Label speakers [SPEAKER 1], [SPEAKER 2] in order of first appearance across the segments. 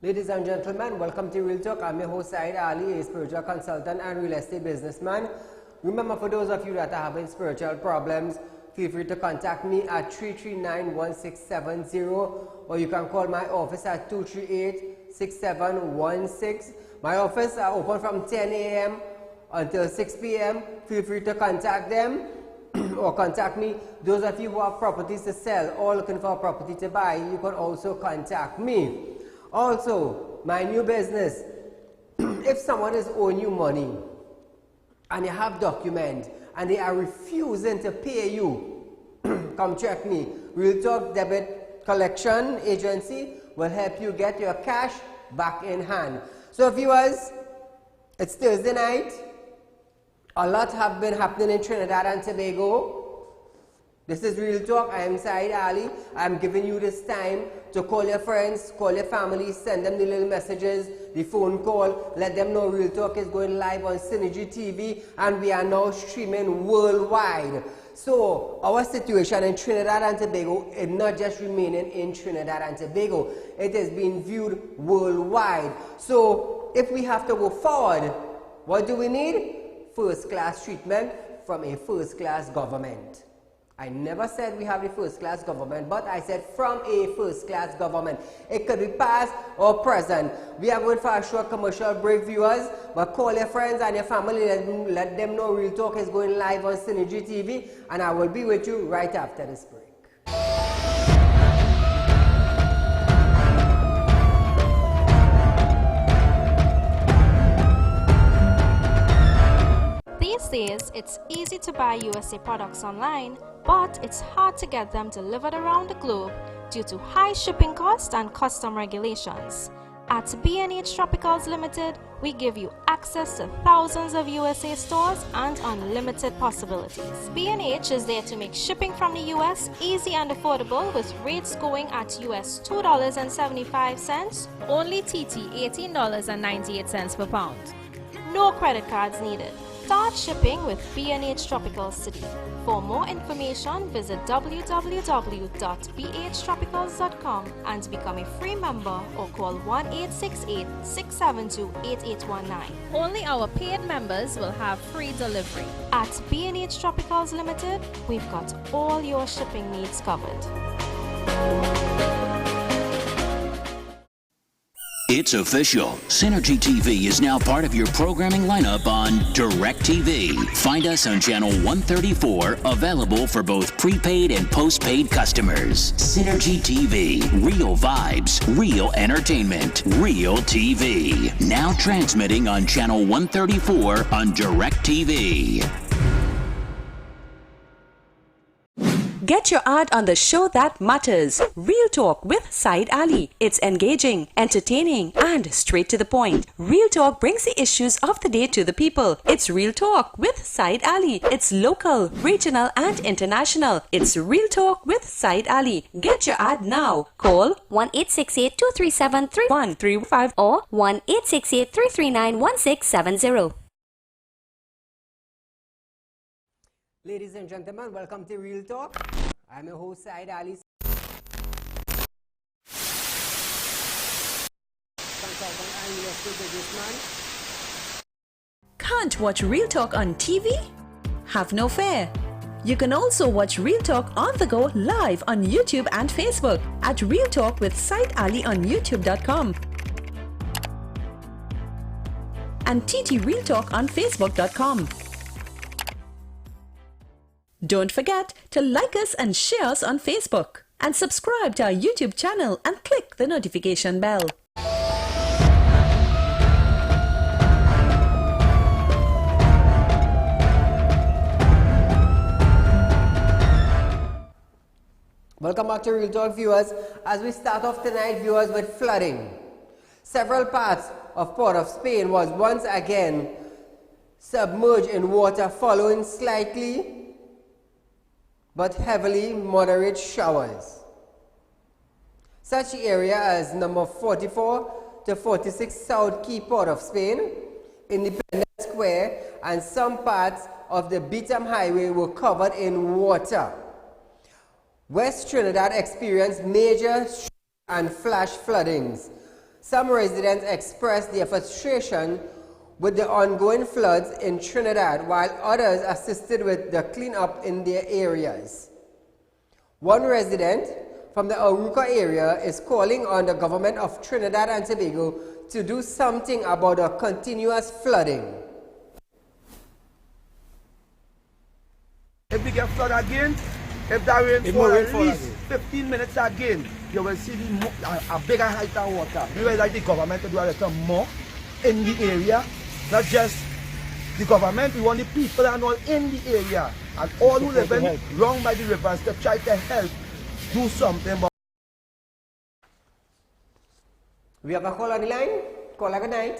[SPEAKER 1] Ladies and gentlemen, welcome to Real Talk. I'm your host Saieed Ali, a spiritual consultant and real estate businessman. Remember, for those of you that are having spiritual problems, feel free to contact me at 339-1670, or you can call my office at 238-6716. My office are open from 10 a.m. until 6 p.m. Feel free to contact them or contact me. Those of you who have properties to sell or looking for a property to buy, you can also contact me. Also, my new business, if someone is owing you money and you have documents and they are refusing to pay you, come check me. Real Talk Debit Collection Agency will help you get your cash back in hand. So viewers, it's Thursday night. A lot have been happening in Trinidad and Tobago. This is Real Talk. I am Saieed Ali. I am giving you this time to call your friends, call your family, send them the little messages, the phone call, let them know Real Talk is going live on Synergy TV, and we are now streaming worldwide. So our situation in Trinidad and Tobago is not just remaining in Trinidad and Tobago. It is being viewed worldwide. So if we have to go forward, what do we need? First-class treatment from a first-class government. I never said we have a first-class government, but I said from a first-class government. It could be past or present. We are going for a short commercial break, viewers, but call your friends and your family, let them know Real Talk is going live on Synergy TV, and I will be with you right after this break.
[SPEAKER 2] These days, it's easy to buy USA products online, but it's hard to get them delivered around the globe due to high shipping costs and custom regulations. At B&H Tropicals Limited, we give you access to thousands of USA stores and unlimited possibilities. B&H is there to make shipping from the US easy and affordable, with rates going at US $2.75, only TT $18.98 per pound. No credit cards needed. Start shipping with B&H Tropicals today. For more information, visit www.bhtropicals.com and become a free member, or call 1-868-672-8819. Only our paid members will have free delivery. At B&H Tropicals Limited, we've got all your shipping needs covered.
[SPEAKER 3] It's official. Synergy TV is now part of your programming lineup on DirecTV. Find us on channel 134, available for both prepaid and postpaid customers. Synergy TV. Real vibes, real entertainment, real TV. Now transmitting on channel 134 on DirecTV.
[SPEAKER 4] Get your ad on the show that matters. Real Talk with Saieed Ali. It's engaging, entertaining, and straight to the point. Real Talk brings the issues of the day to the people. It's Real Talk with Saieed Ali. It's local, regional, and international. It's Real Talk with Saieed Ali. Get your ad now. Call 1-868-237-3135 or 1-868-339-1670.
[SPEAKER 1] Ladies and gentlemen, welcome to Real Talk. I'm your host Saieed Ali, consultant and real estate businessman.
[SPEAKER 4] Can't watch Real Talk on TV? Have no fear. You can also watch Real Talk on the go live on YouTube and Facebook at Real Talk with Saieed Ali on YouTube.com and TT Real Talk on Facebook.com. Don't forget to like us and share us on Facebook, and subscribe to our YouTube channel and click the notification bell.
[SPEAKER 1] Welcome back to Real Talk, viewers. As we start off tonight, viewers, with flooding. Several parts of Port of Spain was once again submerged in water following slightly but heavily moderate showers. Such area as number 44 to 46 South Key, Port of Spain, Independence Square, and some parts of the Beetham Highway were covered in water. West Trinidad experienced major and flash floodings. Some residents expressed their frustration with the ongoing floods in Trinidad, while others assisted with the cleanup in their areas. One resident from the Aruca area is calling on the government of Trinidad and Tobago to do something about the continuous flooding.
[SPEAKER 5] If we get flood again, if that rain fall at least 15 minutes again, you will see a bigger height of water. We would like the government to do a little more in the area, not just the government, we want the people and all in the area, and all who live in wrong by the rivers to try to help do something.
[SPEAKER 1] We have a call on the line. Caller, good night.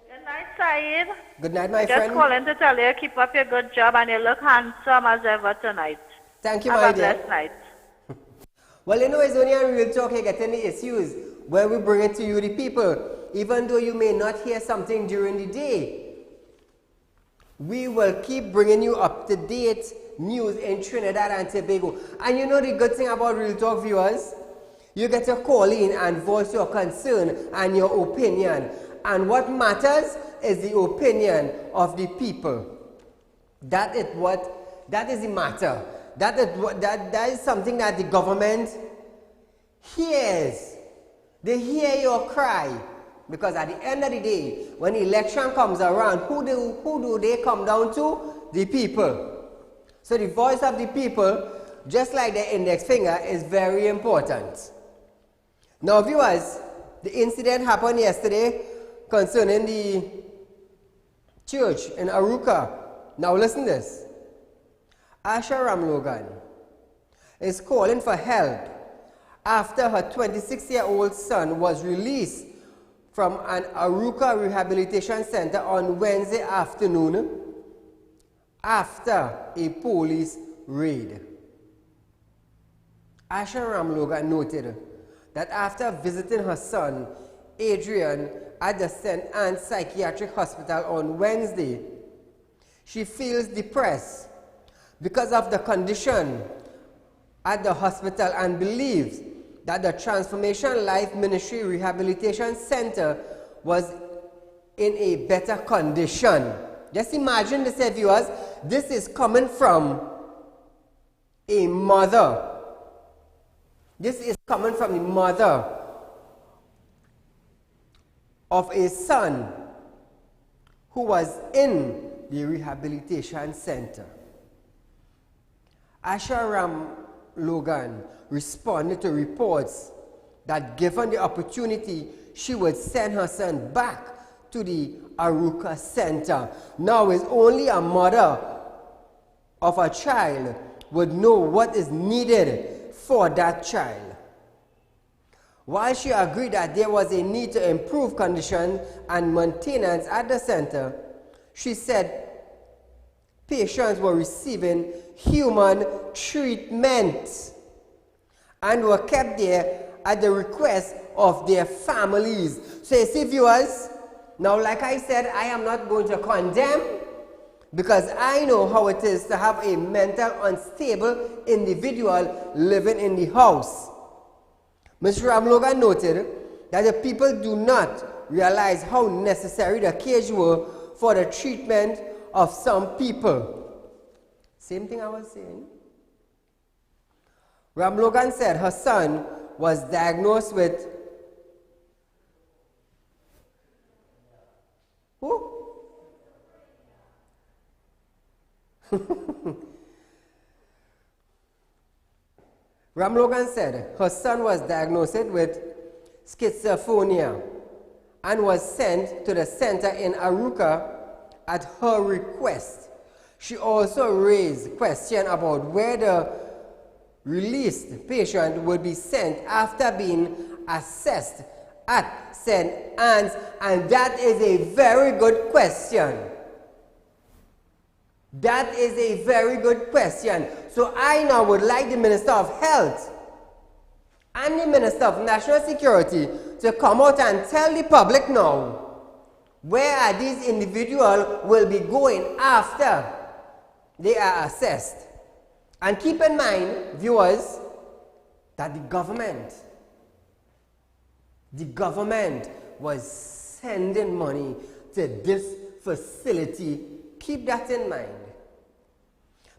[SPEAKER 6] Good night, Saeed.
[SPEAKER 1] Good night, my
[SPEAKER 6] Just
[SPEAKER 1] friend.
[SPEAKER 6] calling to tell you, keep up your good job and you look handsome as ever tonight.
[SPEAKER 1] Thank you,
[SPEAKER 6] Have
[SPEAKER 1] my
[SPEAKER 6] a
[SPEAKER 1] dear.
[SPEAKER 6] blessed night.
[SPEAKER 1] Well, you know, it's only on Real Talk you get any issues when we bring it to you, the people. Even though you may not hear something during the day, we will keep bringing you up-to-date news in Trinidad and Tobago. And you know the good thing about Real Talk, viewers? You get to call in and voice your concern and your opinion. And what matters is the opinion of the people. That is the matter. That is something that the government hears. They hear your cry. Because at the end of the day, when the election comes around, who do they come down to? The people. So the voice of the people, just like the index finger, is very important. Now, viewers, the incident happened yesterday concerning the church in Aruca. Now listen to this. Asha Ramlogan is calling for help after her 26-year-old son was released from an Aruca Rehabilitation Center on Wednesday afternoon after a police raid. Asha Ramlogan noted that after visiting her son, Adrian, at the St. Anne's Psychiatric Hospital on Wednesday, she feels depressed because of the condition at the hospital and believes that the Transformation Life Ministry Rehabilitation Center was in a better condition. Just imagine this, viewers. This is coming from a mother. This is coming from the mother of a son who was in the rehabilitation center. Asha Ram Logan responded to reports that given the opportunity, she would send her son back to the Aruca Center. Now, it's only a mother of a child would know what is needed for that child. While she agreed that there was a need to improve conditions and maintenance at the center, she said patients were receiving human treatment and were kept there at the request of their families. So you see, viewers, now like I said, I am not going to condemn, because I know how it is to have a mental unstable individual living in the house. Mr. Ramlogan noted that the people do not realize how necessary the cage were for the treatment of some people. Same thing I was saying. Ramlogan said her son was diagnosed with who? Ramlogan said her son was diagnosed with schizophrenia and was sent to the center in Aruca at her request. She also raised questions about where the released patient would be sent after being assessed at St. Anne's, and that is a very good question. That is a very good question. So I now would like the Minister of Health and the Minister of National Security to come out and tell the public now where are these individuals will be going after they are assessed. And keep in mind, viewers, that the government was sending money to this facility. Keep that in mind.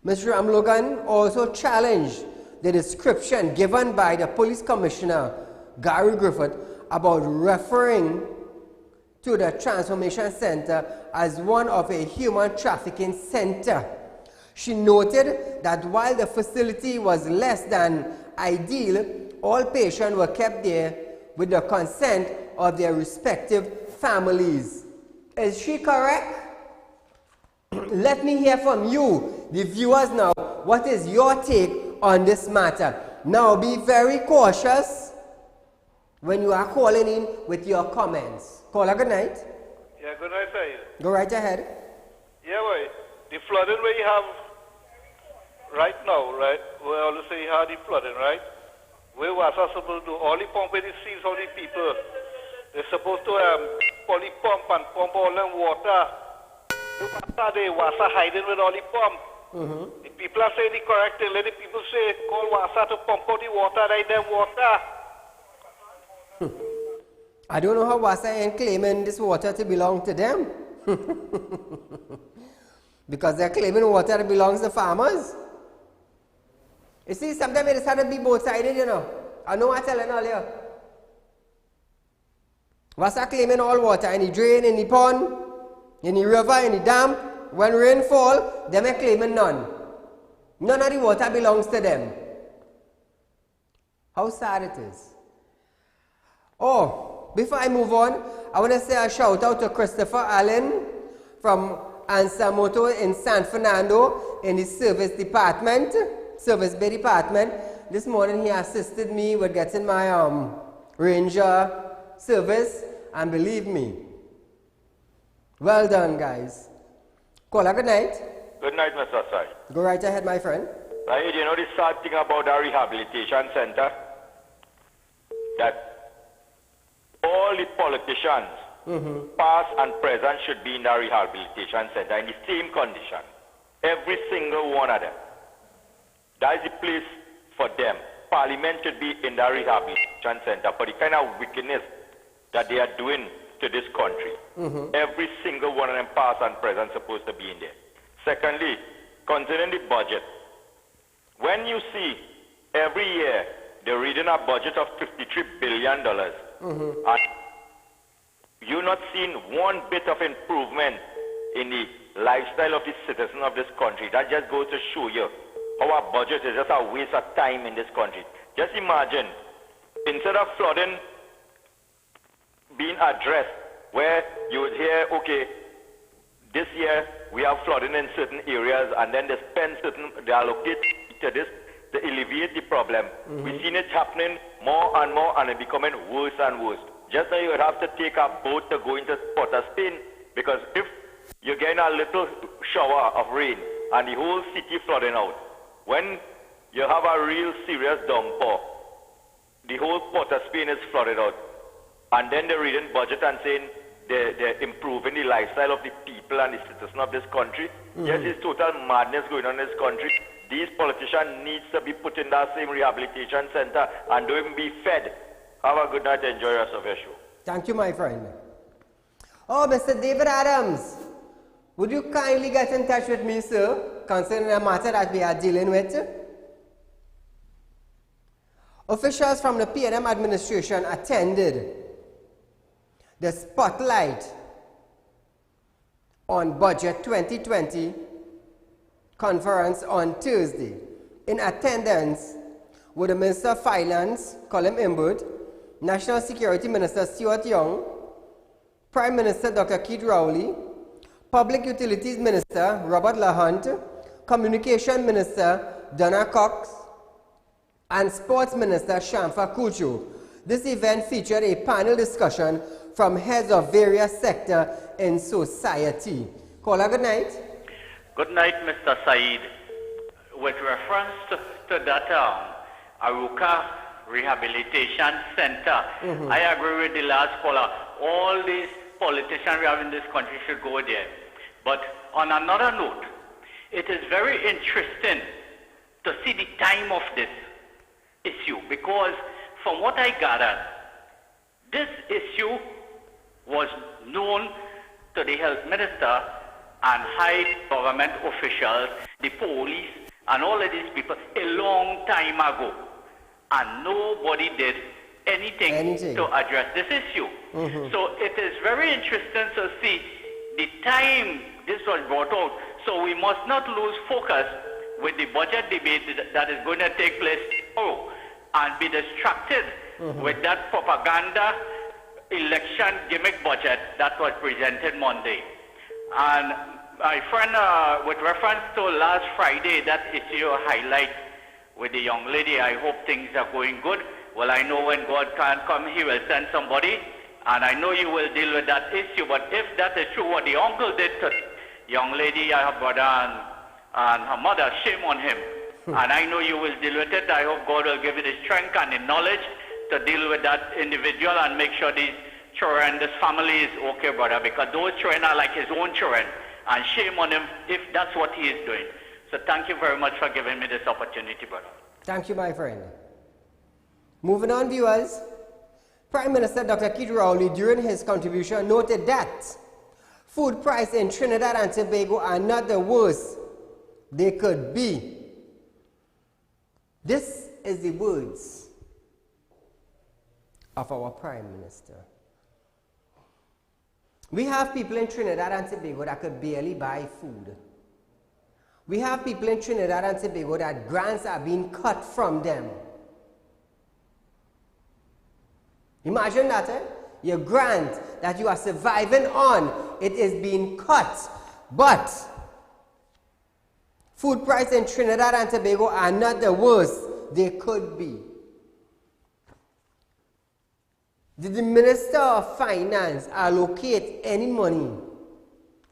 [SPEAKER 1] Mr. Ramlogan also challenged the description given by the police commissioner, Gary Griffith, about referring to the Transformation Center as one of a human trafficking center. She noted that while the facility was less than ideal, all patients were kept there with the consent of their respective families. Is she correct? Let me hear from you, the viewers now. What is your take on this matter? Now be very cautious when you are calling in with your comments. Caller, good night.
[SPEAKER 7] Yeah, good night, Saeed.
[SPEAKER 1] Go right ahead.
[SPEAKER 7] Yeah, boy. The flooding we have right now, right? We always say you have the flooding, right? We were supposed to all the pump with the seas of the people. They're supposed to poly pump and pump all them water. They was hiding with all the pump. The people are saying the correct thing. Let the people say call Wasa to pump out the water, like them water.
[SPEAKER 1] I don't know how Wasa ain't claiming this water to belong to them. Because they're claiming water that belongs to farmers. You see, sometimes it's hard to be both-sided, you know. I know what I'm telling earlier. Wasa claiming all water in the drain, in the pond, in the river, in the dam. When rain fall, them are claiming none. None of the water belongs to them. How sad it is. Oh, before I move on, I want to say a shout out to Christopher Allen from Ansamoto in San Fernando in the service bay department. This morning he assisted me with getting my Ranger service, and believe me, well done, guys. Caller, good night.
[SPEAKER 8] Good night, Mr. Sai.
[SPEAKER 1] Go right ahead, my friend.
[SPEAKER 8] Right, you know the sad thing about the rehabilitation center? That all the politicians, past and present, should be in the rehabilitation center in the same condition. Every single one of them. That is the place for them. Parliament should be in the rehabilitation center for the kind of wickedness that they are doing to this country. Every single one of them, past and present, supposed to be in there. Secondly, concerning the budget, when you see every year they're reading a budget of $53 billion, and you're not seeing one bit of improvement in the lifestyle of the citizen of this country, that just goes to show you how our budget is just a waste of time in this country. Just imagine, instead of flooding being addressed, where you would hear, okay, this year we have flooding in certain areas, and then they allocate to this to alleviate the problem. We've seen it happening more and more, and it becoming worse and worse. Just now you would have to take a boat to go into Port of Spain, because if you're getting a little shower of rain and the whole city flooding out, when you have a real serious downpour, the whole Port of Spain is flooded out. And then they're reading budget and saying they're improving the lifestyle of the people and the citizens of this country. Yes, it's total madness going on in this country. These politicians need to be put in that same rehabilitation center and don't be fed. Have a good night. Enjoy the rest of your show.
[SPEAKER 1] Thank you, my friend. Oh, Mr. David Adams, would you kindly get in touch with me, sir, concerning a matter that we are dealing with? Officials from the P&M administration attended the Spotlight on Budget 2020 conference on Thursday. In attendance were the Minister of Finance, Colin Imbert, National Security Minister Stuart Young, Prime Minister Dr. Keith Rowley, Public Utilities Minister Robert Lahunt, Communication Minister Donna Cox, and Sports Minister Shamfa Kuchu. This event featured a panel discussion from heads of various sectors in society. Caller, good night.
[SPEAKER 9] Good night, Mr. Saeed. With reference to that Aruka Rehabilitation Center, I agree with the last caller. All these politicians we have in this country should go there. But on another note, it is very interesting to see the time of this issue, because from what I gather, this issue was known to the health minister and high government officials, the police, and all of these people a long time ago. And nobody did anything to address this issue. So it is very interesting to see the time this was brought out. So we must not lose focus with the budget debate that is going to take place tomorrow and be distracted with that propaganda election gimmick budget that was presented Monday. And my friend, with reference to last Friday, that issue highlight with the young lady, I hope things are going good. Well, I know when God can't come, he will send somebody, and I know you will deal with that issue. But if that is true, what the uncle did to the young lady, her brother and her mother, shame on him. And I know you will deal with it. I hope God will give you the strength and the knowledge to deal with that individual and make sure these children, this family is okay, brother, because those children are like his own children, and shame on him if that's what he is doing. So thank you very much for giving me this opportunity, brother.
[SPEAKER 1] Thank you, my friend. Moving on, viewers. Prime Minister Dr. Keith Rowley, during his contribution, noted that food prices in Trinidad and Tobago are not the worst they could be. This is the words of our Prime Minister. We have people in Trinidad and Tobago that could barely buy food. We have people in Trinidad and Tobago that grants are being cut from them. Imagine that, eh? Your grant that you are surviving on, it is being cut. But food prices in Trinidad and Tobago are not the worst they could be. Did the Minister of Finance allocate any money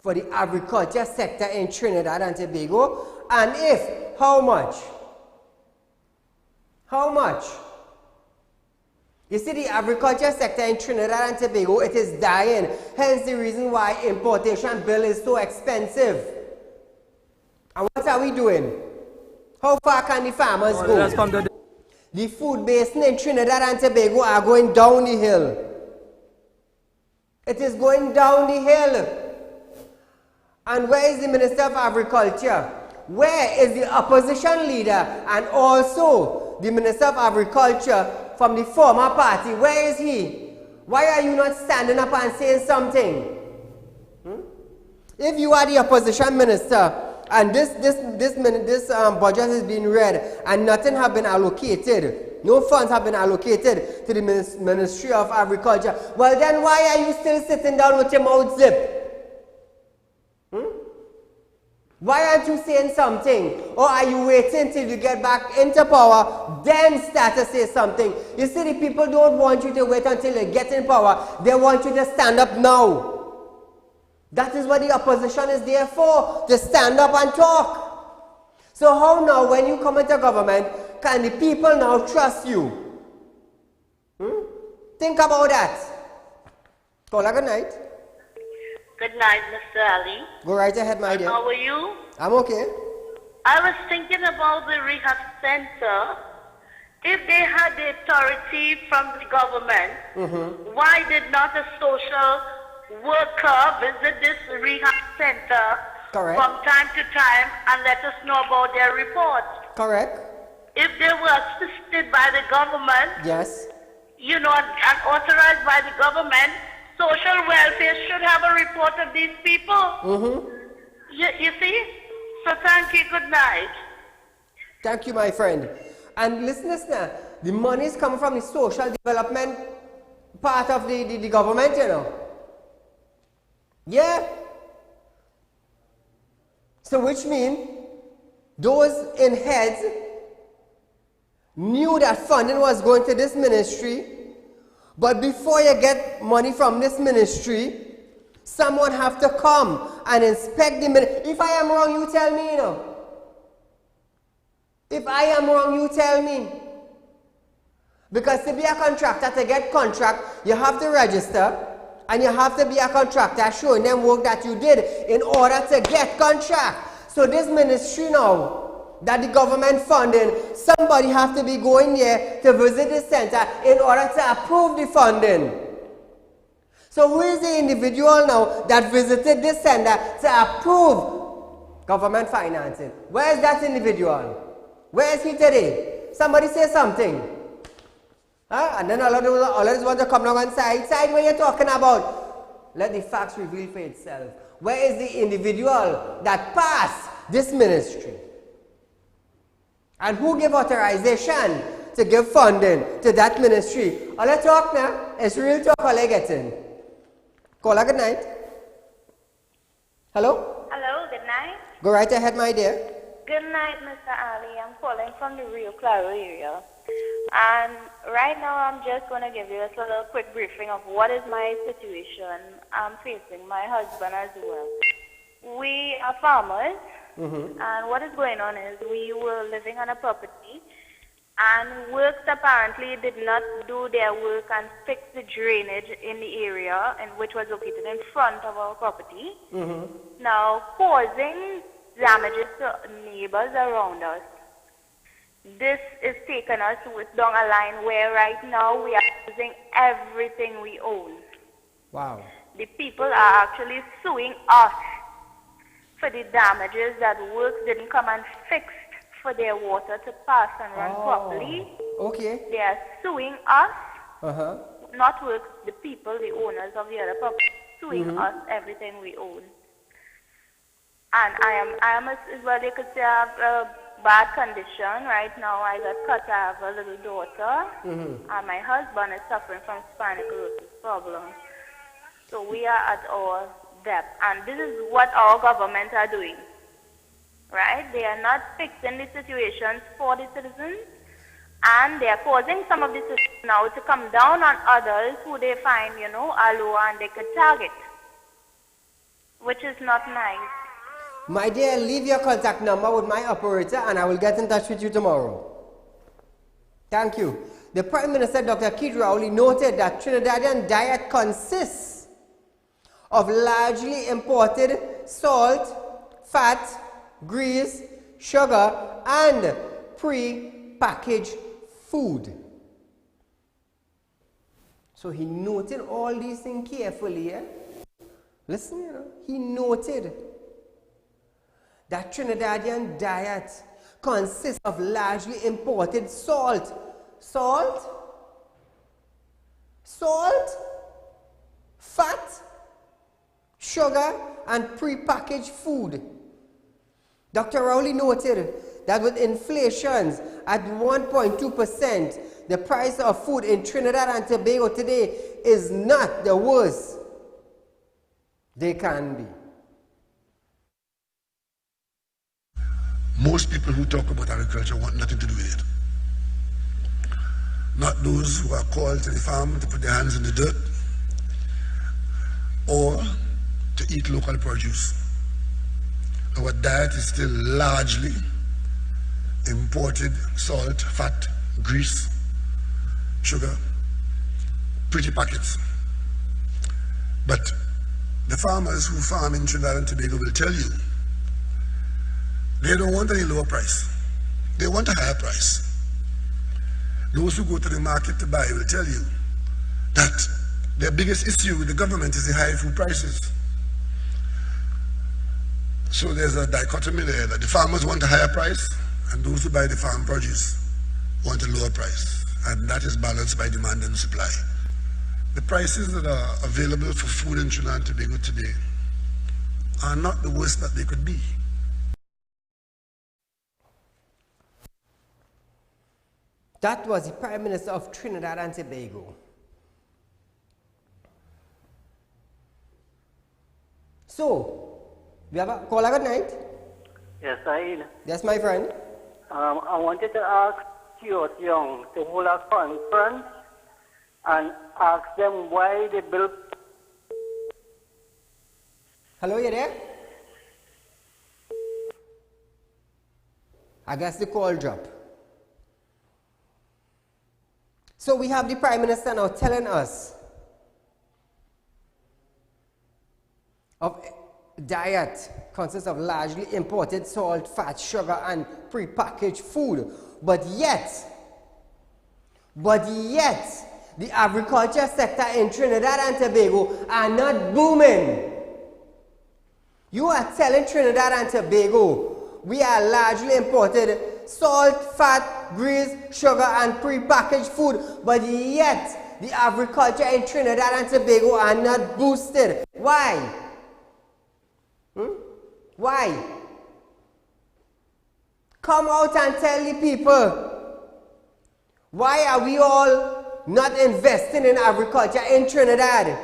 [SPEAKER 1] for the agriculture sector in Trinidad and Tobago? And if, how much? How much? You see, the agriculture sector in Trinidad and Tobago, it is dying. Hence the reason why importation bill is so expensive. And what are we doing? How far can the farmers go? The food basin in Trinidad and Tobago are going down the hill. It is going down the hill. And where is the Minister of Agriculture? Where is the opposition leader and also the Minister of Agriculture from the former party? Where is he? Why are you not standing up and saying something? If you are the opposition minister and this budget is being read and nothing have been allocated, no funds have been allocated to the Ministry of Agriculture, well then why are you still sitting down with your mouth zipped? Why aren't you saying something? Or are you waiting till you get back into power, then start to say something? You see, the people don't want you to wait until you get in power. They want you to stand up now. That is what the opposition is there for, to stand up and talk. So how now, when you come into government, can the people now trust you? Think about that. Call good night.
[SPEAKER 6] Good night, Mr. Ali.
[SPEAKER 1] Go right ahead, my dear.
[SPEAKER 6] How are you?
[SPEAKER 1] I'm okay.
[SPEAKER 6] I was thinking about the rehab center. If they had the authority from the government, why did not a social worker visit this rehab center from time to time and let us know about their reports?
[SPEAKER 1] Correct.
[SPEAKER 6] If they were assisted by the government,
[SPEAKER 1] yes,
[SPEAKER 6] you know, and authorized by the government, social welfare should have a report of these people. You see? So thank you. Good night.
[SPEAKER 1] Thank you, my friend. And listen now, the money is coming from the social development part of the government, you know. Yeah. So which means those in heads knew that funding was going to this ministry, but before you get money from this ministry, someone have to come and inspect the ministry. If I am wrong, you tell me, you know. If I am wrong, you tell me. Because to be a contractor, to get contract, you have to register, and you have to be a contractor showing them work that you did in order to get contract. So this ministry now, that the government funding, somebody have to be going there to visit the center in order to approve the funding. So who is the individual now that visited this center to approve government financing? Where is that individual? Where is he today? Somebody say something. Huh? And then all of us want to come down and side what you're talking about. Let the facts reveal for itself. Where is the individual that passed this ministry? And who gave authorization to give funding to that ministry? All I talk now, it's real talk all I get in. Caller, good night. Hello?
[SPEAKER 10] Hello, good night.
[SPEAKER 1] Go right ahead, my dear.
[SPEAKER 10] Good night, Mr. Ali. I'm calling from the Rio Claro area. And right now I'm just going to give you a little quick briefing of what is my situation I'm facing, my husband as well. We are farmers, and what is going on is we were living on a property, and works apparently did not do their work and fix the drainage in the area which was located in front of our property, now causing damages to neighbors around us. This is taking us down a line where right now we are losing everything we own.
[SPEAKER 1] Wow.
[SPEAKER 10] The people are actually suing us for the damages that works didn't come and fix for their water to pass and run properly.
[SPEAKER 1] Okay.
[SPEAKER 10] They are suing us, not works, the people, the owners of the other property, suing us everything we own. And I am as well, they could say I have a bad condition. Right now I got cut, I have a little daughter, and my husband is suffering from spinal problem. So we are at our depth, and this is what our government are doing. Right? They are not fixing the situations for the citizens, and they are causing some of the citizens now to come down on others who they find, are low and they could target, which is not nice.
[SPEAKER 1] My dear, leave your contact number with my operator and I will get in touch with you tomorrow. Thank you. The Prime Minister, Dr. Saieed Ali, noted that Trinidadian diet consists of largely imported salt, fat, grease, sugar, and pre-packaged food. So he noted all these things carefully. Listen, he noted that Trinidadian diet consists of largely imported salt, fat, sugar, and pre-packaged food. Dr. Rowley noted that with inflation at 1.2%, the price of food in Trinidad and Tobago today is not the worst they can be.
[SPEAKER 11] Most people who talk about agriculture want nothing to do with it. Not those who are called to the farm to put their hands in the dirt or to eat local produce. Our diet is still largely imported salt, fat, grease, sugar, pretty packets. But the farmers who farm in Trinidad and Tobago will tell you they don't want any lower price. They want a higher price. Those who go to the market to buy will tell you that their biggest issue with the government is the high food prices. So there's a dichotomy there that the farmers want a higher price and those who buy the farm produce want a lower price. And that is balanced by demand and supply. The prices that are available for food in Trinidad and Tobago today are not the worst that they could be.
[SPEAKER 1] That was the Prime Minister of Trinidad and Tobago. So, we have a caller, good night.
[SPEAKER 12] Yes, Saeed.
[SPEAKER 1] Yes, my friend.
[SPEAKER 12] I wanted to ask Stuart Young to hold a conference and ask them why they built.
[SPEAKER 1] Hello, you there? I guess the call dropped. So we have the Prime Minister now telling us of diet consists of largely imported salt, fat, sugar, and pre-packaged food. But yet, the agriculture sector in Trinidad and Tobago are not booming. You are telling Trinidad and Tobago we are largely imported salt, fat, grease, sugar and prepackaged food, but yet the agriculture in Trinidad and Tobago are not boosted. Why? Why? Come out and tell the people. Why are we all not investing in agriculture in Trinidad?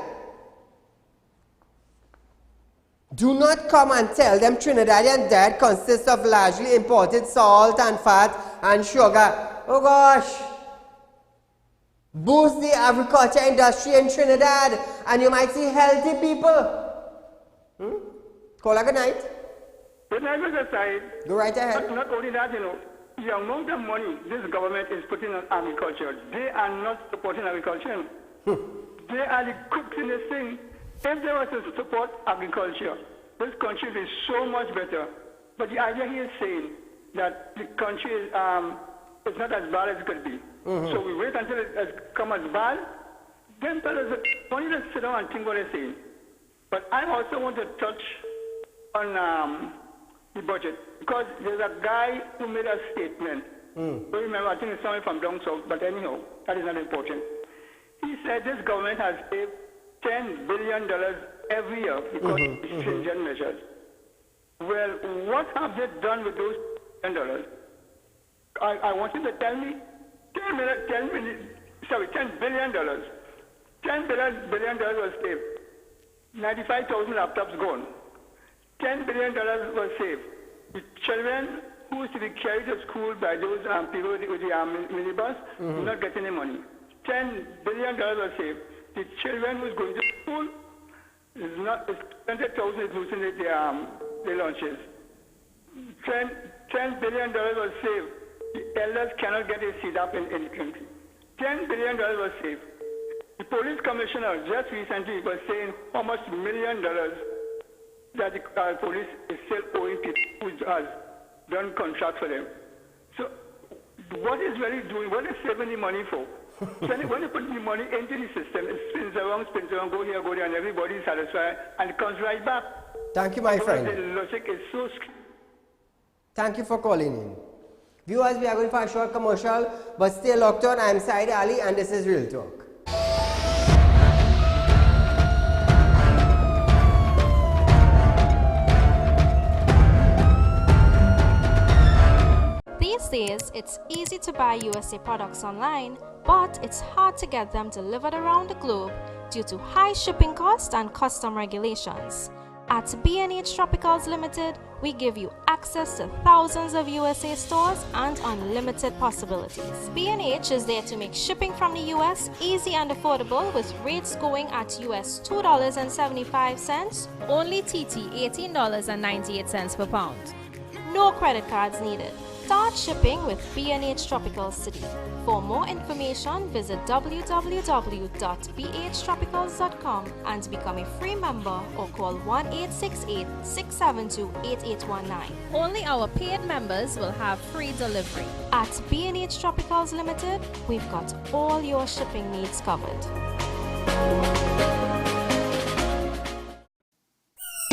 [SPEAKER 1] Do not come and tell them Trinidadian diet consists of largely imported salt and fat and sugar. Oh gosh! Boost the agriculture industry in Trinidad and you might see healthy people. Call a good night.
[SPEAKER 13] Good night, Mr. Said.
[SPEAKER 1] Go right ahead.
[SPEAKER 13] But not only that, the amount of money this government is putting on agriculture, they are not supporting agriculture. They are the cooks in this thing. If they were to support agriculture, this country would be so much better. But the idea he is saying that the country is not as bad as it could be. So we wait until it has come as bad. Then tell us, don't even sit down and think what they're saying. But I also want to touch on the budget, because there's a guy who made a statement. Don't remember, I think it's someone from down south, but anyhow, that is not important. He said this government has saved $10 billion every year because of stringent measures. Well, what have they done with those $10 billion? I want you to tell me $10 billion. $10 billion was saved. 95,000 laptops gone. $10 billion was saved. The children who used to be carried to school by those people with the minibus do not get any money. $10 billion was saved. The children who is going to school is not, 20,000 is losing their lunches. $10 billion was saved. The elders cannot get a seat up in the country. $10 billion was saved. The police commissioner just recently was saying how much $1 million that the police is still owing people who has done contracts for them. So what is really doing, what is saving the money for? When you put the money into the system, it spins around, go here, go there, and everybody is satisfied, and it comes right back.
[SPEAKER 1] Thank you, my friend.
[SPEAKER 13] The logic is so...
[SPEAKER 1] Thank you for calling in. Viewers, we are going for a short commercial, but stay locked on. I am Saieed Ali, and this is Real Talk.
[SPEAKER 2] These days, it's easy to buy USA products online, but it's hard to get them delivered around the globe due to high shipping costs and custom regulations. At B&H Tropicals Limited, we give you access to thousands of USA stores and unlimited possibilities. B&H is there to make shipping from the US easy and affordable, with rates going at US $2.75, only TT $18.98 per pound. No credit cards needed. Start shipping with B&H Tropicals today. For more information, visit www.bhtropicals.com and become a free member or call 1-868-672-8819. Only our paid members will have free delivery. At B&H Tropicals Limited, we've got all your shipping needs covered.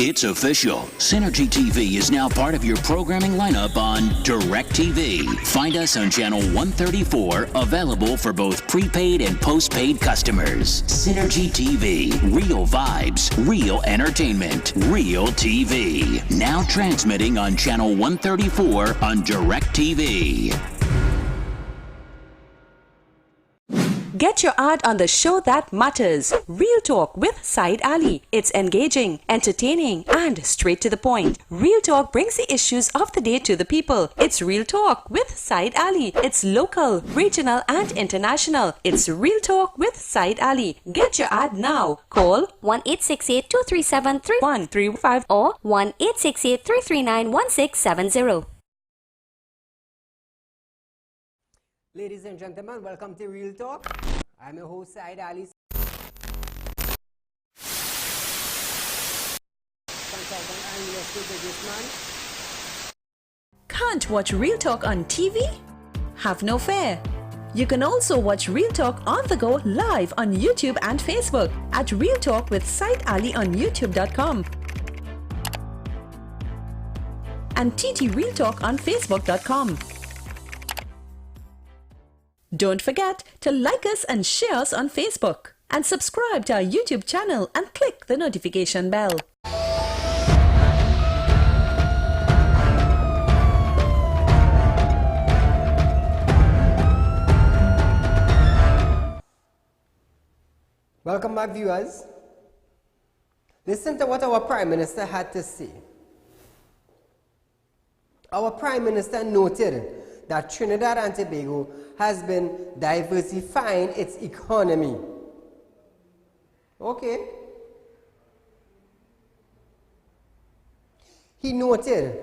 [SPEAKER 3] It's official. Synergy TV is now part of your programming lineup on DirecTV. Find us on channel 134, available for both prepaid and postpaid customers. Synergy TV. Real vibes, real entertainment, real TV. Now transmitting on channel 134 on DirecTV.
[SPEAKER 4] Get your ad on the show that matters. Real Talk with Saieed Ali. It's engaging, entertaining, and straight to the point. Real Talk brings the issues of the day to the people. It's Real Talk with Saieed Ali. It's local, regional, and international. It's Real Talk with Saieed Ali. Get your ad now. Call 1-868-237-3135 or 1-868-339-1670.
[SPEAKER 1] Ladies and gentlemen, welcome to Real Talk. I'm your host, Saieed Ali. Consultant and real estate businessman.
[SPEAKER 14] Can't watch Real Talk on TV? Have no fear.
[SPEAKER 4] You can also watch Real Talk on the go live on YouTube and Facebook at Real Talk with Saieed Ali on youtube.com and TT Real Talk on facebook.com. Don't forget to like us and share us on Facebook and subscribe to our YouTube channel and click the notification bell.
[SPEAKER 1] Welcome back, viewers. Listen to what our Prime Minister had to say. Our Prime Minister noted that Trinidad and Tobago has been diversifying its economy. Okay. He noted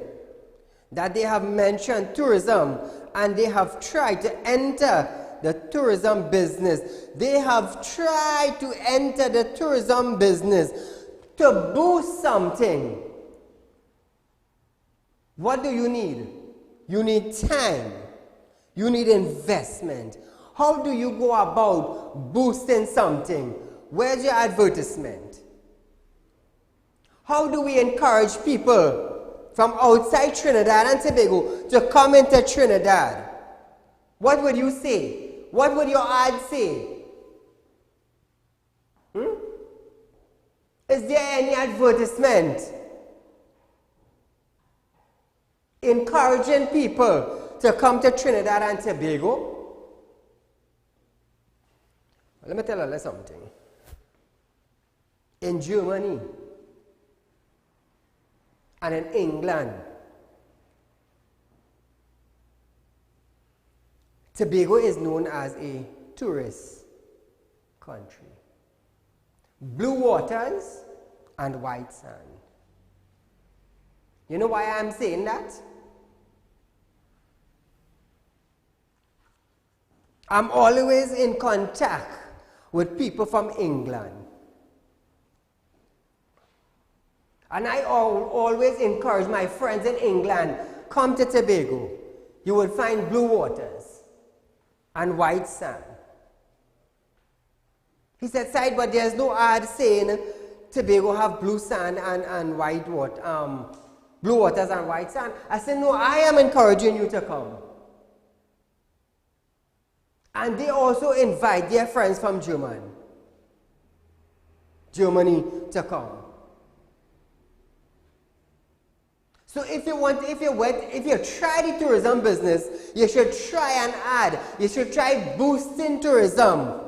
[SPEAKER 1] that they have mentioned tourism and they have tried to enter the tourism business. They have tried to enter the tourism business to boost something. What do you need? You need time. You need investment. How do you go about boosting something? Where's your advertisement? How do we encourage people from outside Trinidad and Tobago to come into Trinidad? What would you say? What would your ad say? Is there any advertisement encouraging people to come to Trinidad and Tobago? Let me tell you something. In Germany and in England, Tobago is known as a tourist country. Blue waters and white sand. You know why I'm saying that? I'm always in contact with people from England. And I always encourage my friends in England, come to Tobago. You will find blue waters and white sand. He said, Saieed, but there's no ad saying Tobago have blue sand and white water, blue waters and white sand. I said, no, I am encouraging you to come. And they also invite their friends from Germany to come. So if you try the tourism business, you should try an ad. You should try boosting tourism.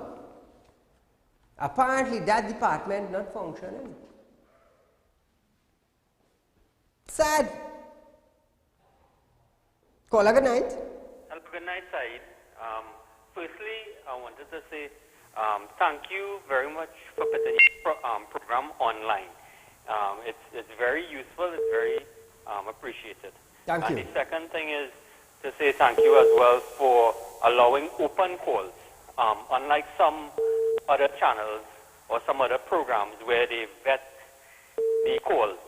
[SPEAKER 1] Apparently that department not functioning. Sad. Caller, good night.
[SPEAKER 14] Hello, good night, Saieed. Firstly, I wanted to say thank you very much for putting your program online. It's very useful. It's very appreciated.
[SPEAKER 1] Thank you.
[SPEAKER 14] And the second thing is to say thank you as well for allowing open calls. Unlike some other channels or some other programs where they vet the calls.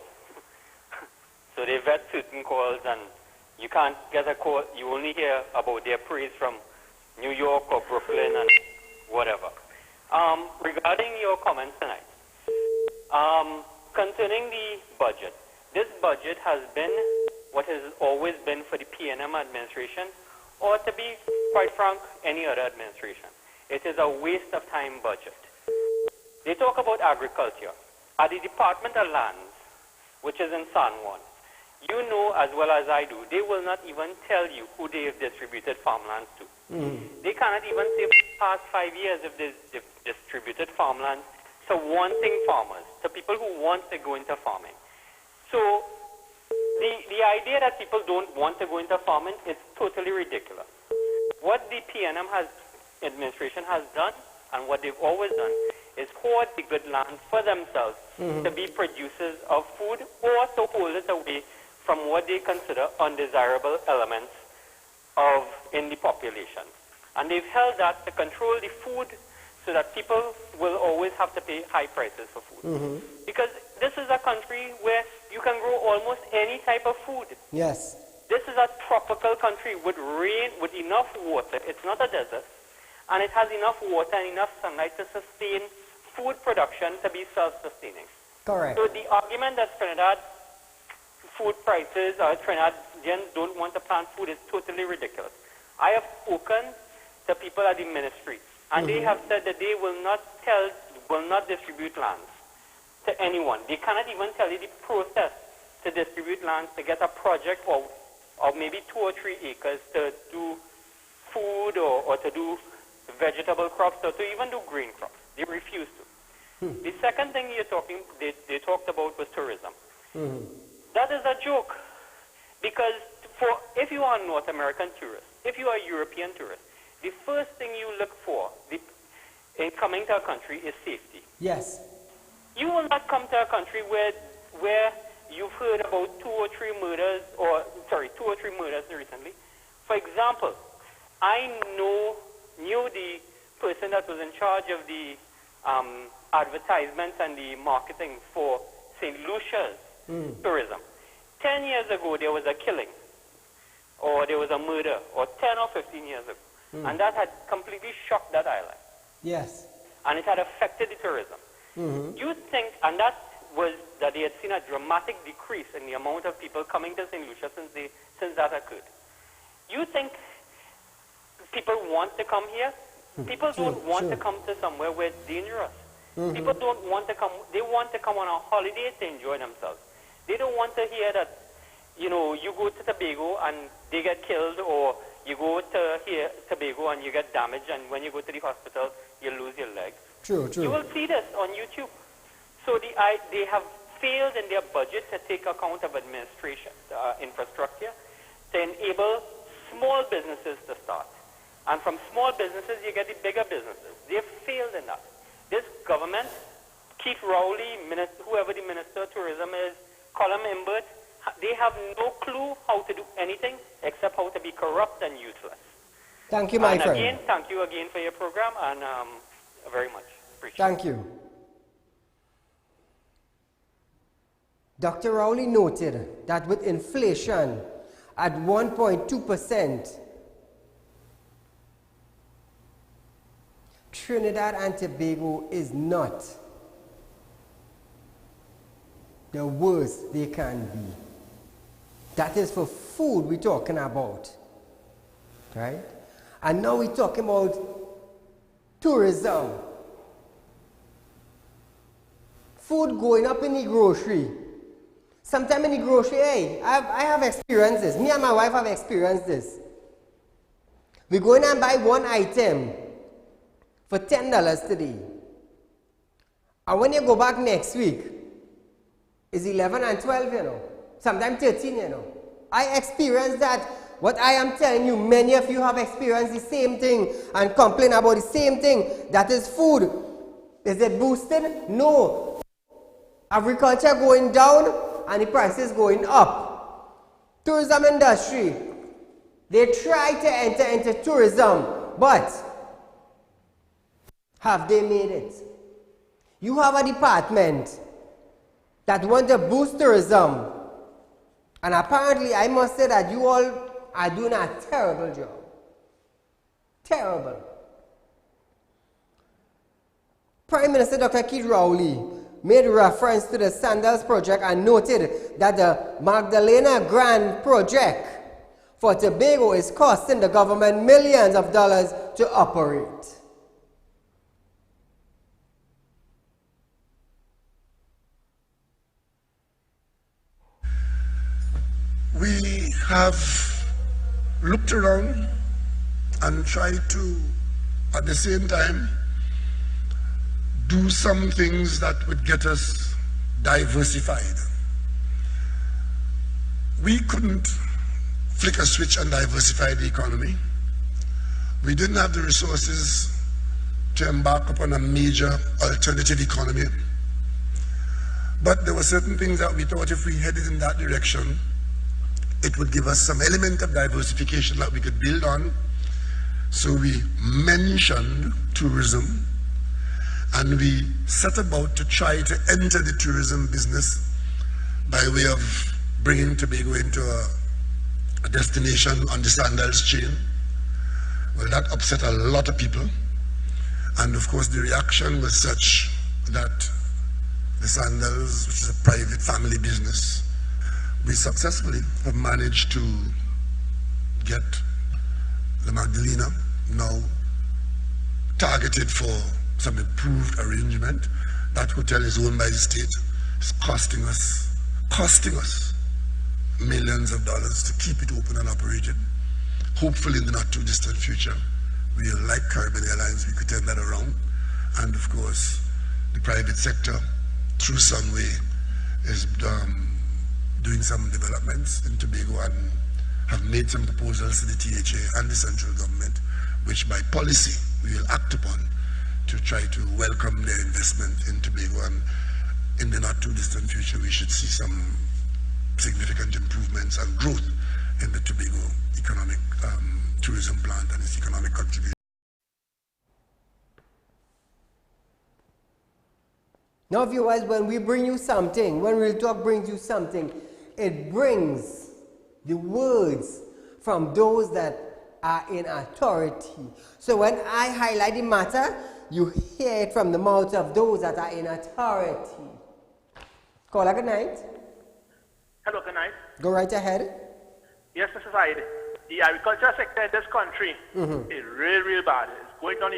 [SPEAKER 14] So they vet certain calls and you can't get a call. You only hear about their praise from New York or Brooklyn and whatever. Regarding your comments tonight, concerning the budget, this budget has been what has always been for the PNM administration, or to be quite frank, any other administration. It is a waste of time budget. They talk about agriculture. At the Department of Lands, which is in San Juan, you know as well as I do, they will not even tell you who they have distributed farmlands to. They cannot even say for the past 5 years if they've distributed farmlands to wanting farmers, to people who want to go into farming. So the idea that people don't want to go into farming is totally ridiculous. What the PNM administration has done, and what they've always done, is hoard the good land for themselves to be producers of food, or to hold it away from what they consider undesirable elements in the population. And they've held that to control the food so that people will always have to pay high prices for food. Because this is a country where you can grow almost any type of food.
[SPEAKER 1] Yes.
[SPEAKER 14] This is a tropical country with rain, with enough water. It's not a desert. and it has enough water and enough sunlight to sustain food production to be self-sustaining.
[SPEAKER 1] Correct.
[SPEAKER 14] So the argument that Trinidad food prices or Trinidadians don't want to plant food is totally ridiculous. I have spoken to people at the ministry, and they have said that they will not distribute lands to anyone. They cannot even tell you the process to distribute lands to get a project of maybe 2 or 3 acres to do food or to do vegetable crops or to even do grain crops. They refuse to. The second thing they talked about was tourism. That is a joke, because if you are a North American tourist, if you are a European tourist, the first thing you look for in coming to a country is safety.
[SPEAKER 1] Yes.
[SPEAKER 14] You will not come to a country where you've heard about 2 or 3 murders recently. For example, I knew the person that was in charge of the advertisements and the marketing for St. Lucia's tourism. 10 years ago, there was a killing, or there was a murder, or 10 or 15 years ago, and that had completely shocked that island.
[SPEAKER 1] Yes.
[SPEAKER 14] And it had affected the tourism. You think, and that was that they had seen a dramatic decrease in the amount of people coming to St. Lucia since that occurred. You think people want to come here? People don't want to come to somewhere where it's dangerous. People don't want to come. They want to come on a holiday to enjoy themselves. They don't want to hear that, you go to Tobago and they get killed, or you go to Tobago and you get damaged, and when you go to the hospital, you lose your leg.
[SPEAKER 1] True.
[SPEAKER 14] You will see this on YouTube. So they have failed in their budget to take account of administration, infrastructure, to enable small businesses to start. And from small businesses, you get the bigger businesses. They've failed in that. This government, Keith Rowley, whoever the Minister of Tourism is, Colum Imbert, they have no clue how to do anything except how to be corrupt and useless.
[SPEAKER 1] Thank you, my friend.
[SPEAKER 14] Again, thank you again for your program, and very much appreciate it.
[SPEAKER 1] Thank you. Dr. Rowley noted that with inflation at 1.2%, Trinidad and Tobago is not the worst they can be. That is for food we're talking about, right? And now we're talking about tourism. Food going up in the grocery. Sometime in the grocery, hey, I have experienced this. Me and my wife have experienced this. We go in and buy one item for $10 today. And when you go back next week, it's 11 and 12, Sometimes 13, I experienced that. What I am telling you, many of you have experienced the same thing and complain about the same thing. That is food. Is it boosted? No. Agriculture going down and the prices going up. Tourism industry, they try to enter into tourism, but have they made it? You have a department that want to boost tourism, and apparently I must say that you all are doing a terrible job. Terrible. Prime Minister Dr. Keith Rowley made reference to the Sandals project and noted that the Magdalena Grand project for Tobago is costing the government millions of dollars to operate.
[SPEAKER 11] We have looked around and tried to, at the same time, do some things that would get us diversified. We couldn't flick a switch and diversify the economy. We didn't have the resources to embark upon a major alternative economy. But there were certain things that we thought if we headed in that direction, it would give us some element of diversification that we could build on. So we mentioned tourism, and we set about to try to enter the tourism business by way of bringing Tobago into a destination on the Sandals chain. Well, that upset a lot of people. And of course, the reaction was such that the Sandals, which is a private family business, we successfully have managed to get the Magdalena now targeted for some improved arrangement. That hotel is owned by the state. It's costing us millions of dollars to keep it open and operated. Hopefully in the not too distant future, we'll, like Caribbean Airlines, we could turn that around. And of course, the private sector, through Sunway, is doing some developments in Tobago and have made some proposals to the THA and the central government, which by policy we will act upon to try to welcome their investment in Tobago. And in the not too distant future, we should see some significant improvements and growth in the Tobago economic tourism plant and its economic contribution.
[SPEAKER 1] Now viewers, when we bring you something, when Real Talk brings you something, it brings the words from those that are in authority. So when I highlight the matter, you hear it from the mouth of those that are in authority. Caller, good night.
[SPEAKER 15] Hello, good night.
[SPEAKER 1] Go right ahead.
[SPEAKER 15] Yes, Mr. Saieed. The agriculture sector in this country is real, real bad. It's going down.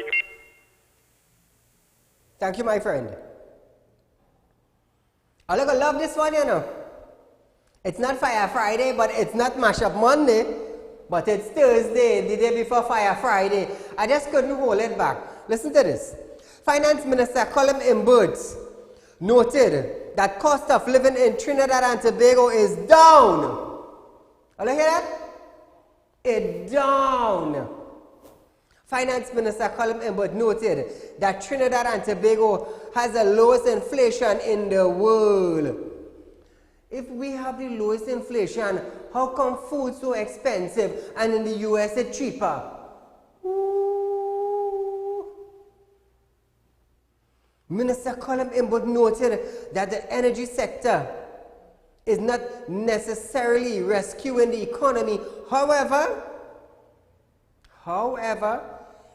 [SPEAKER 1] Thank you, my friend. I love this one, you know. It's not Fire Friday, but it's not Mashup Monday, but it's Thursday, the day before Fire Friday. I just couldn't hold it back. Listen to this. Finance Minister Colin Imberts noted that cost of living in Trinidad and Tobago is down. All you hear that? It's down. Finance Minister Colin Imbert noted that Trinidad and Tobago has the lowest inflation in the world. If we have the lowest inflation, how come food so expensive and in the US it's cheaper? Ooh. Minister Colin Imbert noted that the energy sector is not necessarily rescuing the economy. However,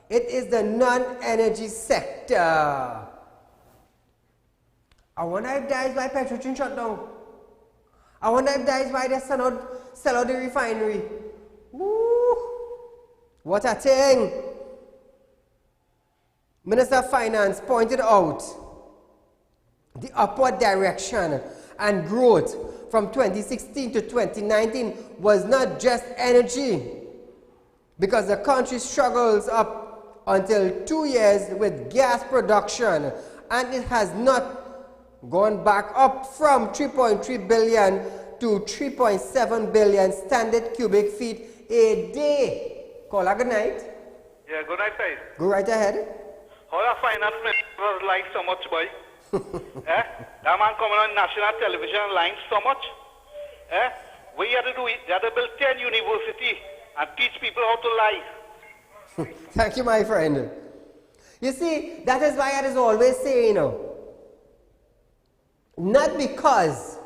[SPEAKER 1] it is the non-energy sector. I wonder if that is why Petrochin shut down. I wonder if that is why they sell out the refinery. Woo! What a thing! Minister of Finance pointed out the upward direction and growth from 2016 to 2019 was not just energy, because the country struggles up until 2 years with gas production, and it has not gone back up from 3.3 billion to 3.7 billion standard cubic feet a day. Caller, good night.
[SPEAKER 7] Yeah, good night, guys.
[SPEAKER 1] Go right ahead.
[SPEAKER 7] How the finance minister was like so much, boy? Eh? That man coming on national television lying so much? Eh? What you have to do is you have to build 10 universities and teach people how to lie.
[SPEAKER 1] Thank you, my friend. You see, that is why I is always saying, not because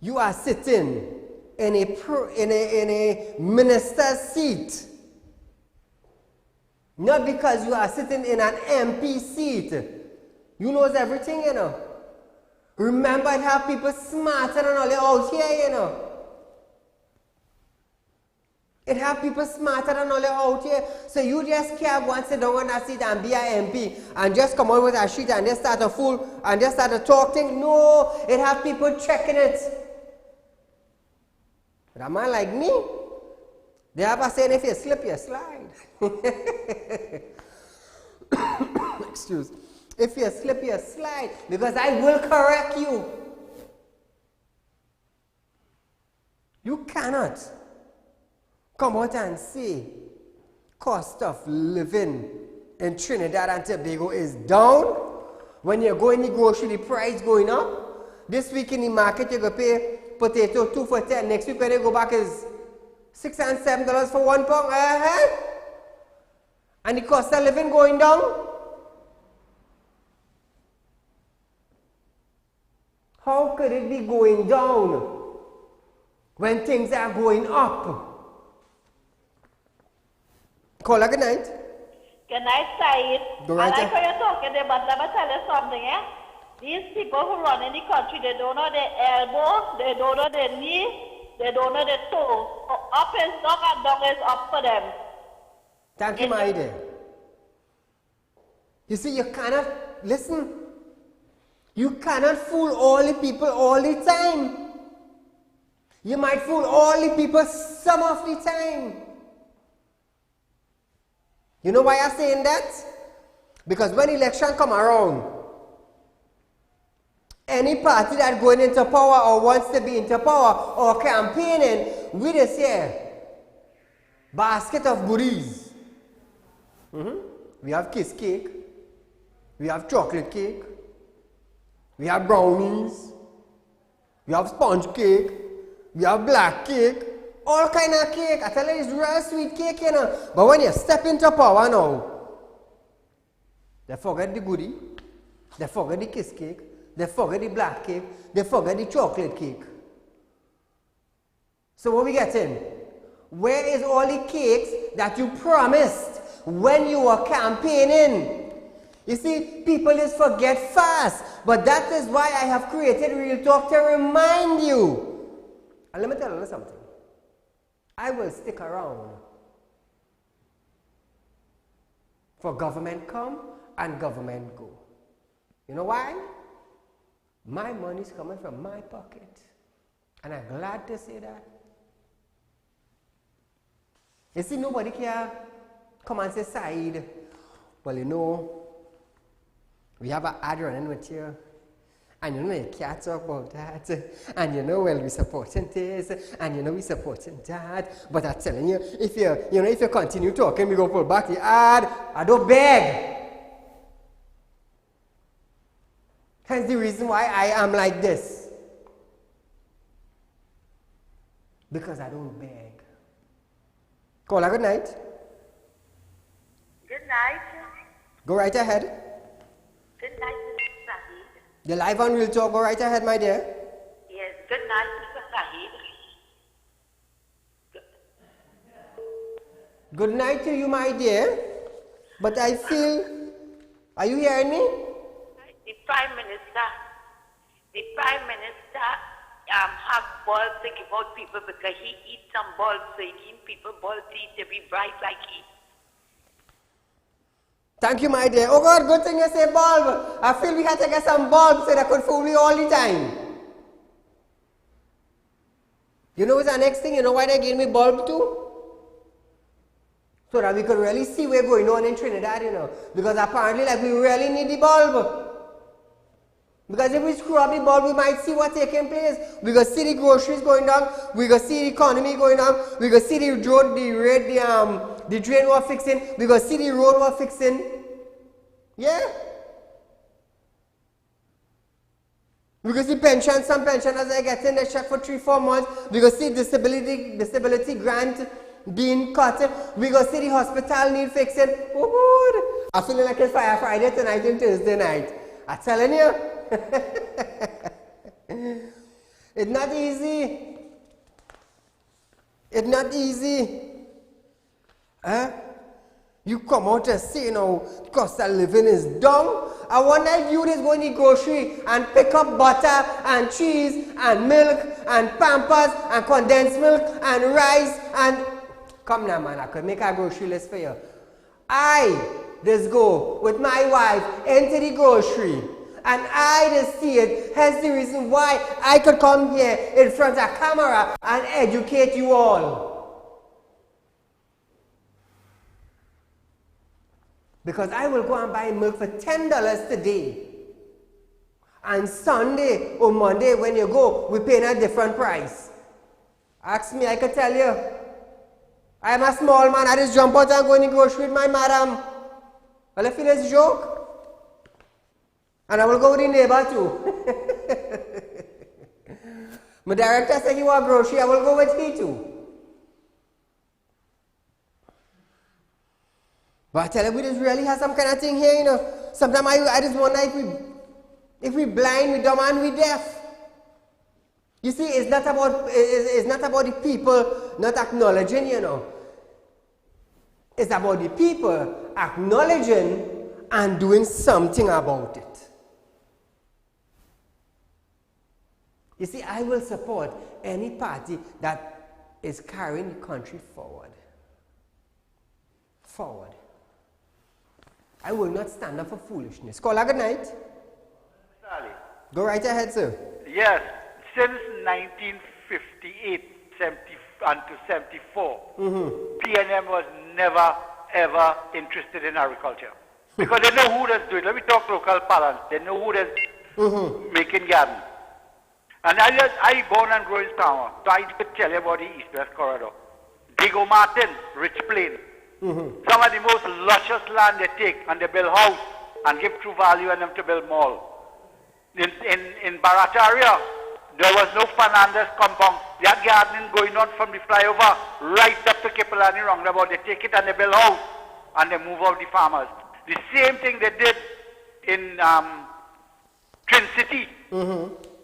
[SPEAKER 1] you are sitting in a minister's seat, not because you are sitting in an MP seat, you knows everything, you know. Remember, I have people smarter than all you out here, you know. It have people smarter than all you out here. So you just can't go and sit down on that seat and be an MP and just come out with a sheet and just start a fool and just start a talk thing. No, it have people checking it. But a man like me, they have a saying, if you slip, you slide. Excuse. If you slip, you slide, because I will correct you. You cannot come out and say cost of living in Trinidad and Tobago is down when you go in the grocery, the price going up. This week in the market, you go pay potato 2 for 10. Next week when you go back is $6 and $7 for 1 pound. And the cost of living going down. How could it be going down when things are going up? Caller, good night.
[SPEAKER 6] Good night, Saeed.
[SPEAKER 1] Go right
[SPEAKER 6] I like
[SPEAKER 1] ahead.
[SPEAKER 6] how you're talking there, but let me tell you something, eh? These people who run in the country, they don't know their elbow, they don't know their knee, they don't know their toe. Up is down and down is up for them.
[SPEAKER 1] Thank you, my dear. You see, you cannot, listen, you cannot fool all the people all the time. You might fool all the people some of the time. You know why I'm saying that? Because when election come around, any party that going into power or wants to be into power or campaigning, we just say, basket of goodies. We have kiss cake, we have chocolate cake, we have brownies, we have sponge cake, we have black cake, all kind of cake. I tell you, it's real sweet cake, you know. But when you step into power now, they forget the goodie, they forget the kiss cake, they forget the black cake, they forget the chocolate cake. So what we getting? Where is all the cakes that you promised when you were campaigning? You see, people just forget fast. But that is why I have created Real Talk to remind you. And let me tell you something. I will stick around for government come and government go. You know why? My money is coming from my pocket. And I'm glad to say that. You see, nobody can come and say, Saeed, well, you know, we have an ad running with you, and you know, you can't talk about that, and you know, well, we're supporting this, and you know, we're supporting that, but I'm telling you, if you continue talking, we go pull back the ad. I don't beg. Hence the reason why I am like this. Because I don't beg. Caller, good night.
[SPEAKER 6] Good night.
[SPEAKER 1] Go right ahead.
[SPEAKER 6] Good night, Mr. Saeed.
[SPEAKER 1] You're live on Real Talk. Go right ahead, my dear.
[SPEAKER 6] Yes, good night, Mr. Saeed.
[SPEAKER 1] Good night to you, my dear. But I feel... Are you hearing me?
[SPEAKER 6] The Prime Minister have bulbs to give out people because he eats some bulbs, so he gives people bulbs to eat to be bright like he.
[SPEAKER 1] Thank you, my dear. Oh God, good thing you say bulb. I feel we had to get some bulbs so that could fool me all the time. You know what's the next thing? You know why they gave me bulb too? So that we could really see what's going on in Trinidad, you know. Because apparently, like, we really need the bulb. Because if we screw up the bulb, we might see what's taking place. We go see the groceries going down. We go see the economy going down. We go see the road, the drain we're fixing. We go see the road we're fixing. Yeah. We go see pension. Some pensioners are getting their check for 3-4 months. We go see disability grant being cut. We go see the hospital need fixing. Oh God. I'm feeling like it's Fire Friday tonight and Thursday night. I'm telling you. It's not easy. It's not easy. Huh? You come out and say, you know, cost of living is down. I wonder if you just go in the grocery and pick up butter and cheese and milk and Pampers and condensed milk and rice and... Come now, man, I could make a grocery list for you. I just go with my wife into the grocery. And I just see it. Hence the reason why I could come here in front of camera and educate you all. Because I will go and buy milk for $10 today. And Sunday or Monday when you go, we pay a different price. Ask me, I could tell you. I'm a small man. I just jump out and go in the grocery with my madam. Well, I feel it's a joke. And I will go with the neighbor too. My director said you want grocery, I will go with he too. But I tell you, we just really have some kind of thing here, you know. Sometimes I just wonder if we blind, we dumb, and we deaf. You see, it's not about the people not acknowledging, you know. It's about the people acknowledging and doing something about it. You see, I will support any party that is carrying the country forward. Forward. I will not stand up for foolishness. Caller, good night.
[SPEAKER 16] Mr. Ali.
[SPEAKER 1] Go right ahead, sir.
[SPEAKER 16] Yes, since 1958 and to 74, PNM was never ever interested in agriculture. Because they know who does do it. Let me talk local parlance. They know who does making garden. And I born and grew in town, so I could tell you about the East-West corridor. Diego Martin, Rich Plain. Some of the most luscious land they take and they build house and give true value and them to build mall. In Barataria, there was no Fernandez compound. They had gardening going on from the flyover right up to Kipalani roundabout. They take it and they build house and they move out the farmers. The same thing they did in Twin City.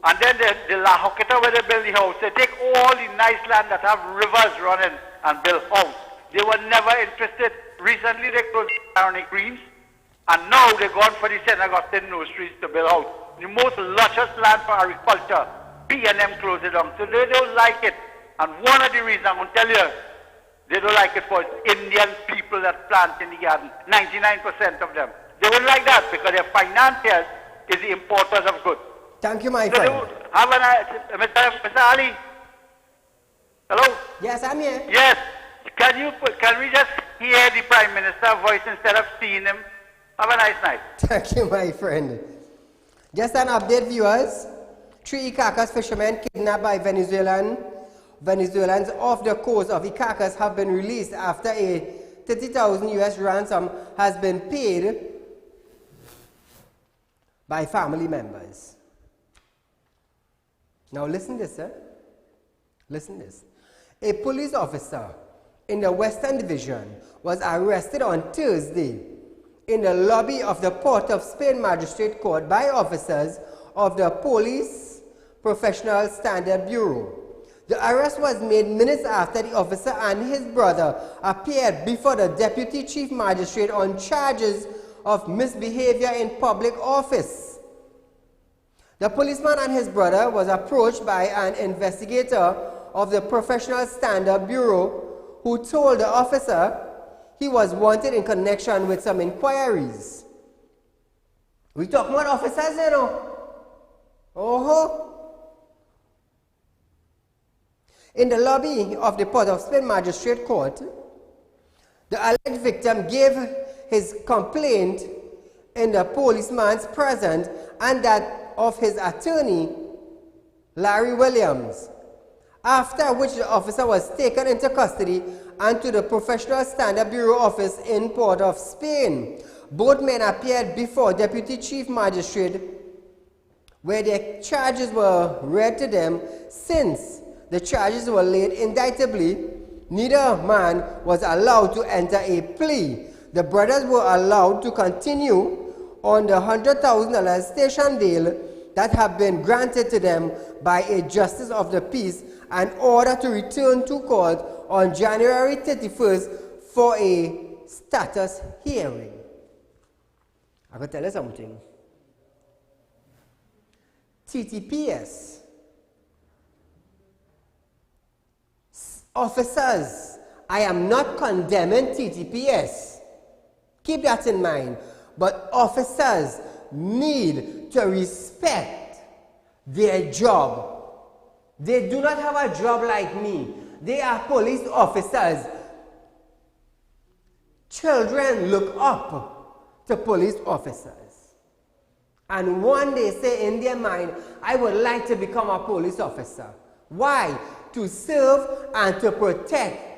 [SPEAKER 16] And then the La Hoqueta where they build the house, they take all the nice land that have rivers running and build house. They were never interested. Recently they closed Ironic Greens and now they're gone for the St. Augustine nurseries to build house. The most luscious land for agriculture, PNM closed it down. So they don't like it. And one of the reasons I'm going to tell you, they don't like it for Indian people that plant in the garden. 99% of them. They wouldn't like that because their financiers is the importers of goods.
[SPEAKER 1] Thank you, my
[SPEAKER 16] so
[SPEAKER 1] friend.
[SPEAKER 16] Have a nice, Mr. Ali. Hello?
[SPEAKER 1] Yes, I'm here.
[SPEAKER 16] Yes. Can we just hear the Prime Minister's voice instead of seeing him? Have a nice night.
[SPEAKER 1] Thank you, my friend. Just an update, viewers. 3 Icacos fishermen kidnapped by Venezuelans off the coast of Icacos have been released after a 30,000 US ransom has been paid by family members. Now listen this, sir. Listen this. A police officer in the Western Division was arrested on Thursday in the lobby of the Port of Spain Magistrate Court by officers of the Police Professional Standard Bureau. The arrest was made minutes after the officer and his brother appeared before the Deputy Chief Magistrate on charges of misbehavior in public office. The policeman and his brother was approached by an investigator of the Professional Standard Bureau who told the officer he was wanted in connection with some inquiries. We talk about officers, you know. In the lobby of the Port of Spain Magistrate Court, the alleged victim gave his complaint in the policeman's presence and that of his attorney, Larry Williams, after which the officer was taken into custody and to the Professional Standard Bureau office in Port of Spain. Both men appeared before Deputy Chief Magistrate, where their charges were read to them. Since the charges were laid indictably, neither man was allowed to enter a plea. The brothers were allowed to continue on the $100,000 station bail that had been granted to them by a justice of the peace in order to return to court on January 31st for a status hearing. I'm going to tell you something. TTPS officers, I am not condemning TTPS. Keep that in mind. But officers need to respect their job. They do not have a job like me. They are police officers. Children look up to police officers. And one day say in their mind, I would like to become a police officer. Why? To serve and to protect.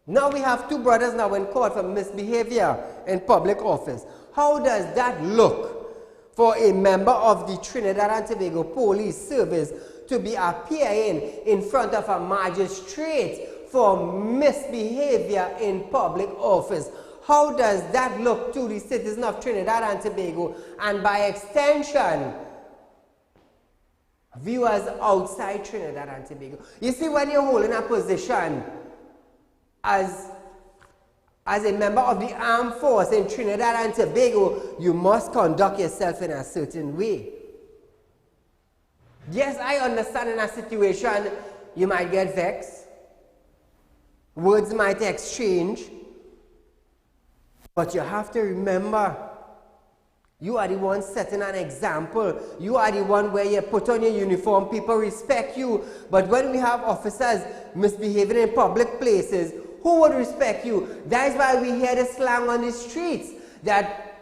[SPEAKER 1] Now we have 2 brothers now in court for misbehavior in public office. How does that look for a member of the Trinidad and Tobago Police Service to be appearing in front of a magistrate for misbehavior in public office? How does that look to the citizens of Trinidad and Tobago and by extension, viewers outside Trinidad and Tobago? You see, when you're holding a position as a member of the armed force in Trinidad and Tobago, you must conduct yourself in a certain way. Yes, I understand in a situation you might get vexed. Words might exchange. But you have to remember, you are the one setting an example. You are the one where you put on your uniform, people respect you. But when we have officers misbehaving in public places, who would respect you? That is why we hear the slang on the streets that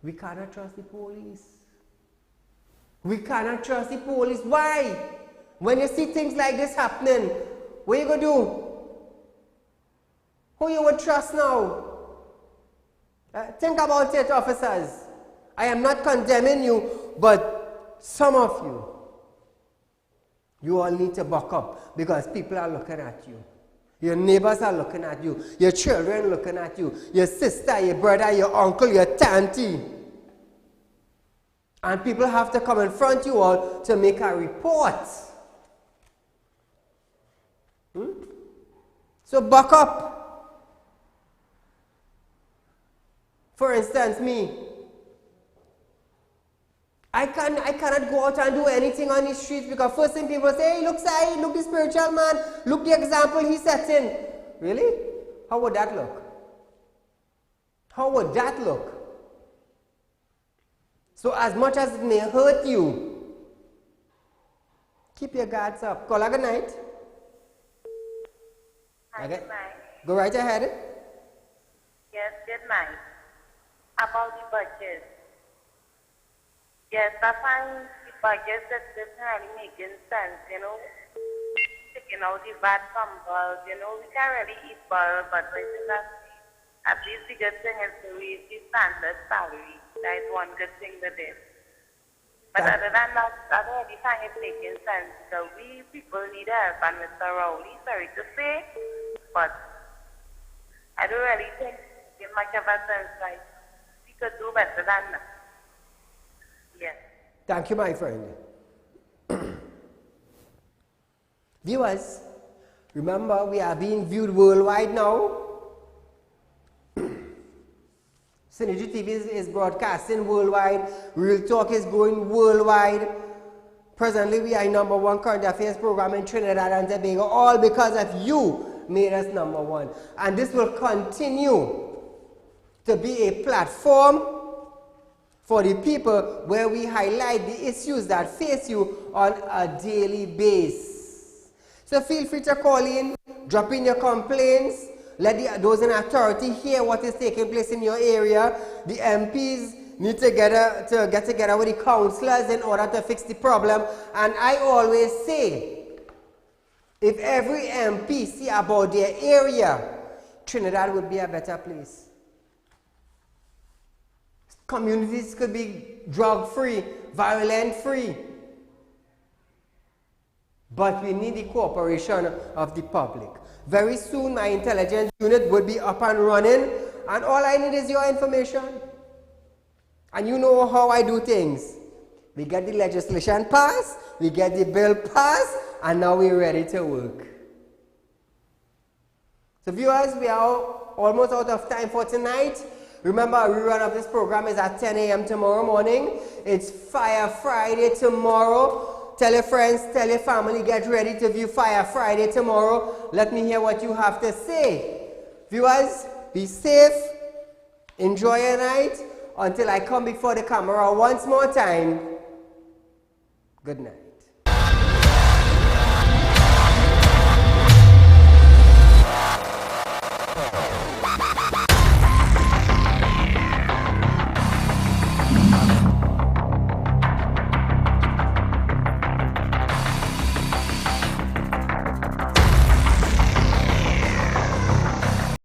[SPEAKER 1] we cannot trust the police. We cannot trust the police. Why? When you see things like this happening, what are you going to do? Who you would trust now? Think about it, officers. I am not condemning you, but some of you all need to buck up because people are looking at you. Your neighbors are looking at you. Your children are looking at you. Your sister, your brother, your uncle, your auntie. And people have to come in front of you all to make a report. So buck up. For instance, me. I cannot go out and do anything on the streets because first thing people say, hey, look Saeed, look the spiritual man, look the example he's setting. Really? How would that look? How would that look? So as much as it may hurt you, keep your guards up. Call her good night.
[SPEAKER 10] Hi,
[SPEAKER 1] Okay.
[SPEAKER 10] good night.
[SPEAKER 1] Go right ahead.
[SPEAKER 10] Yes, good night. About the budget. Yes, I find the budget that doesn't really making sense, you know. Taking out the VAT from bulk, you know, we can't really eat bulk, but at least the good thing is to raise the standard salary. That is one good thing that is. But other than that, I don't really find it making sense. So we people need help, and Mr. Rowley, sorry to say, but I don't really think it much of a sense, like, we could do better than that. Yes.
[SPEAKER 1] Thank you, my friend. Viewers, remember we are being viewed worldwide now. Synergy TV is broadcasting worldwide. Real Talk is going worldwide. Presently, we are #1 current affairs program in Trinidad and Tobago, all because of you made us #1. And this will continue to be a platform for the people where we highlight the issues that face you on a daily basis. So feel free to call in, drop in your complaints, let those in authority hear what is taking place in your area. The MPs need to get together with the councillors in order to fix the problem. And I always say, if every MP see about their area, Trinidad would be a better place. Communities could be drug-free, violent-free. But we need the cooperation of the public. Very soon, my intelligence unit will be up and running, and all I need is your information. And you know how I do things. We get the legislation passed, we get the bill passed, and now we're ready to work. So viewers, we are almost out of time for tonight. Remember, a rerun of this program is at 10 a.m. tomorrow morning. It's Fire Friday tomorrow. Tell your friends, tell your family, get ready to view Fire Friday tomorrow. Let me hear what you have to say. Viewers, be safe. Enjoy your night. Until I come before the camera once more time. Good night.